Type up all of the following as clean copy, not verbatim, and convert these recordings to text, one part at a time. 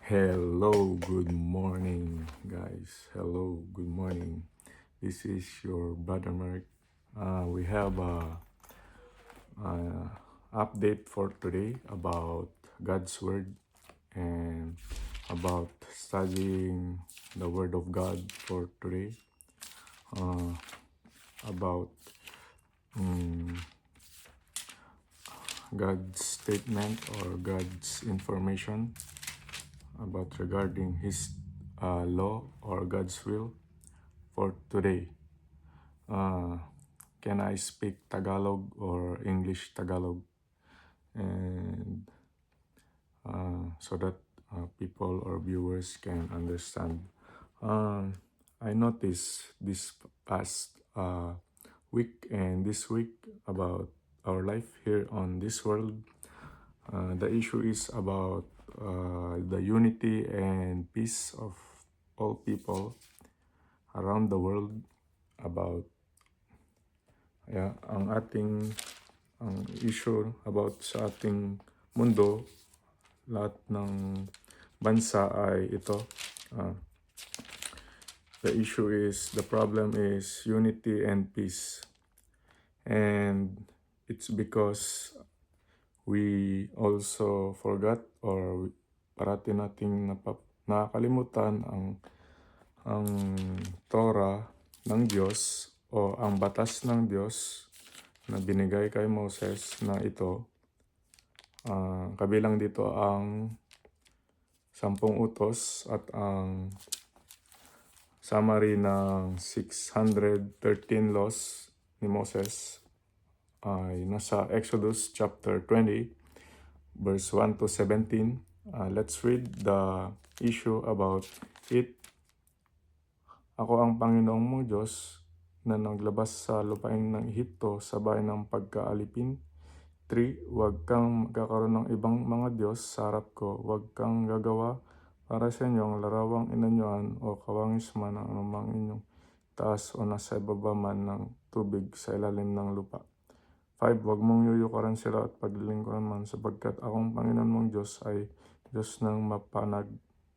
Hello, good morning, guys. Hello, good morning. This is your brother Mark. We have a update for today about God's Word and about studying the Word of God for today. About God's statement or God's information about regarding His law or God's will for today. Can I speak Tagalog or English Tagalog? And so that people or viewers can understand. I noticed this past week and this week about our life here on this world. The issue is about the unity and peace of all people around the world, about ang issue about sa ating mundo, lahat ng bansa ay ito. The problem is unity and peace. And it's because we also forgot or parati nating nakakalimutan ang Torah ng Diyos o ang batas ng Diyos na binigay kay Moses na ito. Kabilang dito ang 10 utos at ang summary ng 613 laws ni Moses ay nasa Exodus chapter 20 verse 1 to 17. Let's read the issue about it. Ako ang Panginoong mong Diyos na naglabas sa lupain ng Ehipto sa bayan ng pagkaalipin. 3. Huwag kang magkakaroon ng ibang mga Diyos sa harap ko. Huwag kang gagawa para sa inyo ang larawang inanyuan o kawangis man ang anumang inyong taas o nasa ibaba man ng tubig sa ilalim ng lupa. 5. Huwag mong yuyukaran sila at paglilingkuran man, sapagkat akong Panginoon mong Diyos ay Diyos ng mapanag.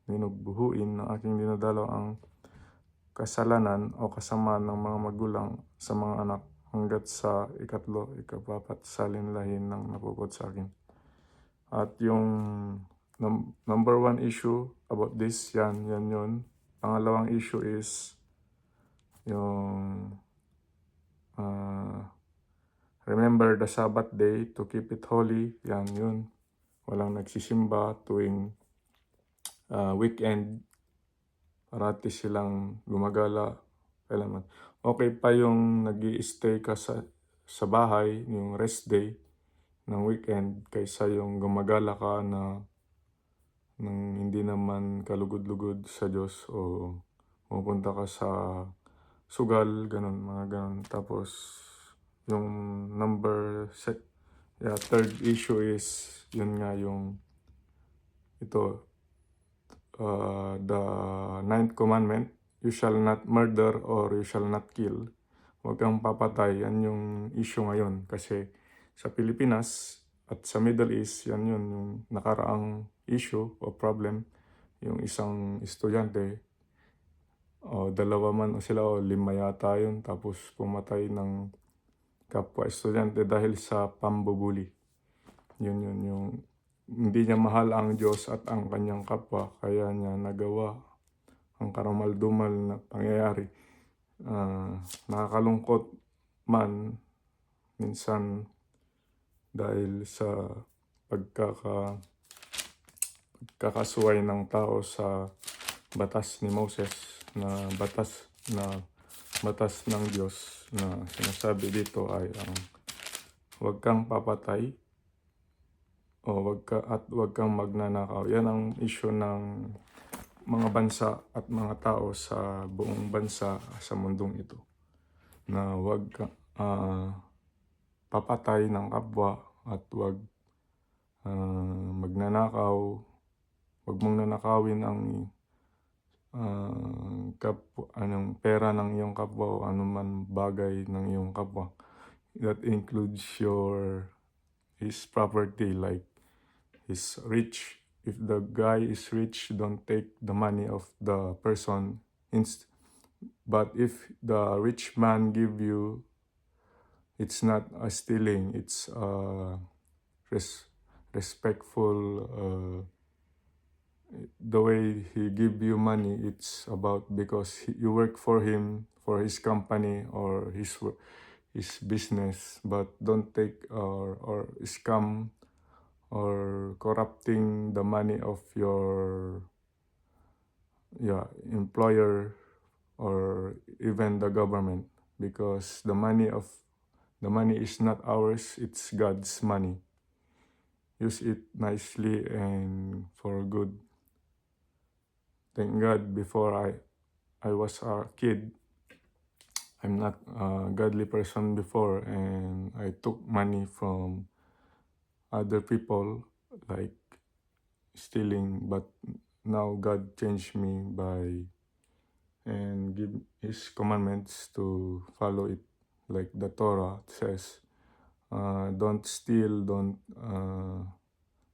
Ninugbuhuin ng aking dinadalo ang kasalanan o kasamaan ng mga magulang sa mga anak hanggat sa ikatlo, ikapapat sa linlahin ng napupod sa akin. At yung number one issue about this, yan yun. Pangalawang issue is yung remember the Sabbath day to keep it holy. Yan yun. Walang nagsisimba tuwing weekend. Parati silang gumagala. Kailangan. Okay pa yung nag-i-stay ka sa bahay, yung rest day ng weekend, kaysa yung gumagala ka na nang hindi naman kalugod-lugod sa Diyos o pupunta ka sa sugal, ganun, mga ganun. Tapos yung third issue is yun nga yung ito, the ninth commandment, you shall not murder or you shall not kill. Huwag kang papatay. Yan yung issue ngayon. Kasi sa Pilipinas at sa Middle East, yan yun yung nakaraang issue o problem. Yung isang estudyante, o dalawa man sila o 5 yata yun, tapos pumatay ng kapwa estudyante dahil sa pambubuli. Yun yung hindi niya mahal ang Diyos at ang kanyang kapwa, kaya niya nagawa ang karamal-dumal na pangyayari. Nakakalungkot man minsan dahil sa pagkakasuway ng tao sa batas ni Moses, na batas ng Diyos na sinasabi dito ay ang huwag kang papatay o huwag kang magnanakaw. Yan ang issue ng mga bansa at mga tao sa buong bansa sa mundong ito. Na huwag papatay ng kapwa at huwag magnanakaw. Huwag mong nanakawin ang pera ng iyong kapwa o anuman bagay ng iyong kapwa. That includes his property, like his rich if the guy is rich, don't take the money of the person. But if the rich man give you, it's not a stealing, it's respectful. The way he give you money, it's about because you work for him, for his company or his business. But don't take or scam or corrupting the money of your employer or even the government, because the money is not ours, it's God's money. Use it nicely and for good. Thank God, before I was a kid, I'm not a godly person before, and I took money from other people, like stealing. But now God changed me and give His commandments to follow it, like the Torah says. Don't steal, don't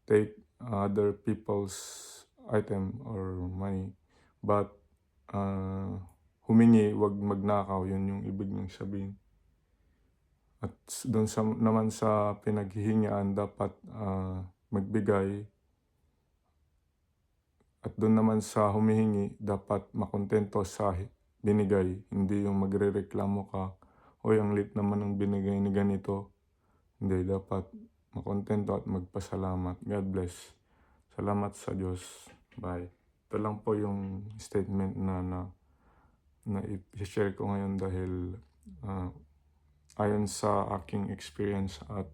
take other people's item or money, but humingi, wag magnakaw, yun yung ibig niyang sabihin. At doon naman sa pinaghihingian, dapat magbigay. At doon naman sa humihingi, dapat makontento sa binigay. Hindi yung magrereklamo ka, "Oy, ang lit naman ng binigay ni ganito." Hindi, dapat makontento at magpasalamat. God bless. Salamat sa Diyos. Bye. Ito lang po yung statement na i-share ko ngayon dahil ayon sa aking experience at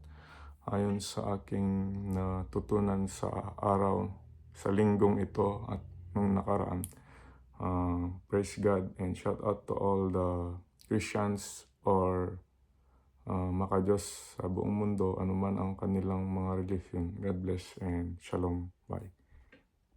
ayon sa aking natutunan sa araw, sa linggong ito at nung nakaraan. Praise God and shout out to all the Christians or maka-Diyos sa buong mundo, anuman ang kanilang mga religion. God bless and shalom. Bye.